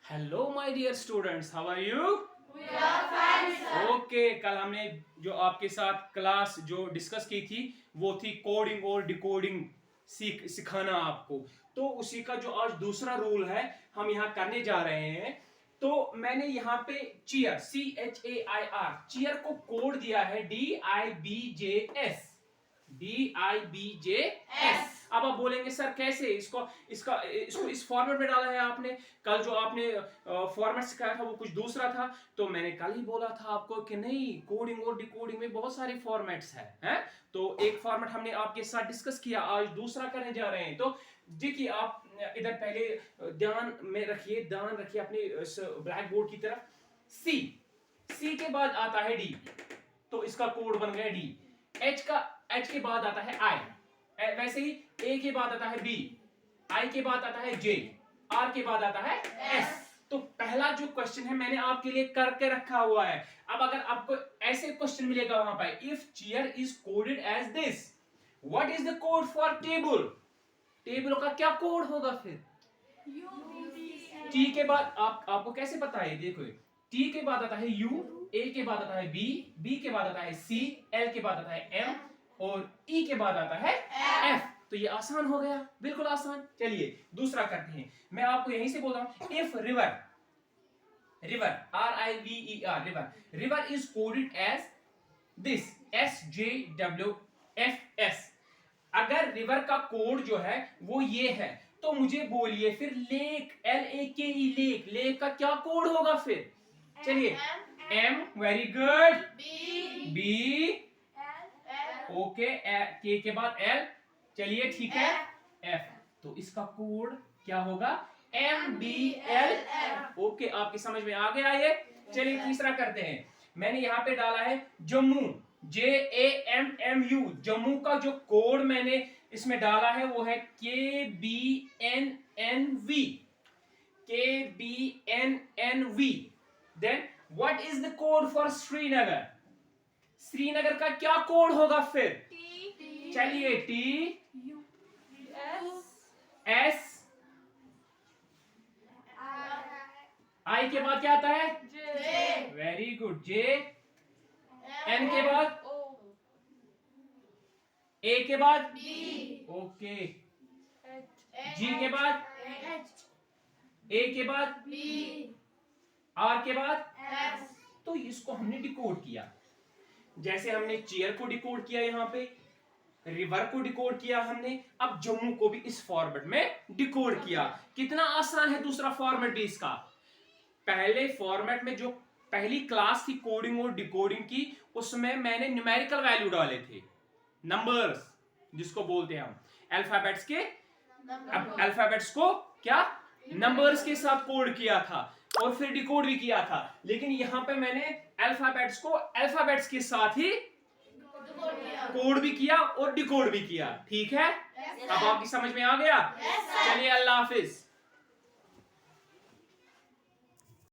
Hello my dear students, how are you? We are fine, sir. Okay, कल हमने जो आपके साथ क्लास जो डिस्कस की थी वो थी कोडिंग और डिकोडिंग सिखाना आपको। तो उसी का जो आज दूसरा रूल है हम यहाँ करने जा रहे हैं। तो मैंने यहाँ पे चीयर CHAIR चीयर को कोड दिया है DIBJS। DIBJS। अब आप बोलेंगे सर कैसे इसको इस फॉर्मेट में डाला है आपने? कल जो आपने फॉर्मेट सिखाया था वो कुछ दूसरा था। तो मैंने कल ही बोला था आपको कि नहीं, कोडिंग और डिकोडिंग में बहुत सारे फॉर्मेट्स हैं। तो एक फॉर्मेट हमने आपके साथ डिस्कस किया, आज दूसरा करने जा रहे हैं। तो देखिए, आप इधर पहले ध्यान रखिए अपने ब्लैक बोर्ड की तरफ। सी के बाद आता है डी, तो इसका कोड बन गया डी। एच के बाद आता है आई, वैसे ही ए के बाद आता है बी, आई के बाद आता है जे, आर के बाद आता है एस। तो पहला जो क्वेश्चन है मैंने आपके लिए करके रखा हुआ है। अब अगर आपको ऐसे क्वेश्चन मिलेगा वहां पर, if chair is coded as this, what is the code for table? Table का क्या कोड होगा फिर? टी के बाद आपको कैसे पता है? देखो, टी के बाद आता है यू, ए के बाद आता है बी, बी के बाद आता है सी, एल के बाद आता है एम और ई के बाद आता है एफ। तो ये आसान हो गया, बिल्कुल आसान। चलिए दूसरा करते हैं। मैं आपको यहीं से बोल रहा हूं, if river RIVER river is coded as this SJWFS। अगर रिवर का कोड जो है वो ये है, तो मुझे बोलिए फिर लेक LAKE लेक का क्या कोड होगा फिर? चलिए, M, very good, B, okay, के के बाद L, चलिए ठीक है, F। तो इसका कोड क्या होगा? MBLF। ओके, आपकी समझ में आ गया ये? चलिए तीसरा करते हैं। मैंने यहाँ पे डाला है जम्मू, JAMMU। जम्मू का जो कोड मैंने इसमें डाला है वो है KBNNV। Then what is the code for Srinagar? Srinagar का क्या कोड होगा फिर? चलिए, TS, आई के बाद क्या आता है? वेरी गुड, J, N के बाद, A के बाद, ओके, G के बाद, A के बाद, R के बाद, तो इसको हमने डिकोड किया। जैसे हमने चेयर को डिकोड किया, यहाँ पे रिवर को डिकोड किया हमने, अब जम्मू को भी इस फॉर्मेट में डिकोड किया। कितना आसान है दूसरा फॉर्मेट भी इसका। पहले फॉर्मेट में जो पहली क्लास थी कोडिंग और डिकोडिंग की, उसमें मैंने न्यूमेरिकल वैल्यू डाले थे, नंबर्स जिसको बोलते हैं हम, अल्फाबेट्स के। अब अल्फाबेट्स को क्या नंबर्स के साथ कोड किया था और फिर डिकोड भी किया था। लेकिन यहां पे मैंने अल्फाबेट्स को अल्फाबेट्स के साथ ही कोड भी किया और डिकोड भी किया। ठीक है? अब आपकी समझ में आ गया? चलिए, अल्लाह हाफिज।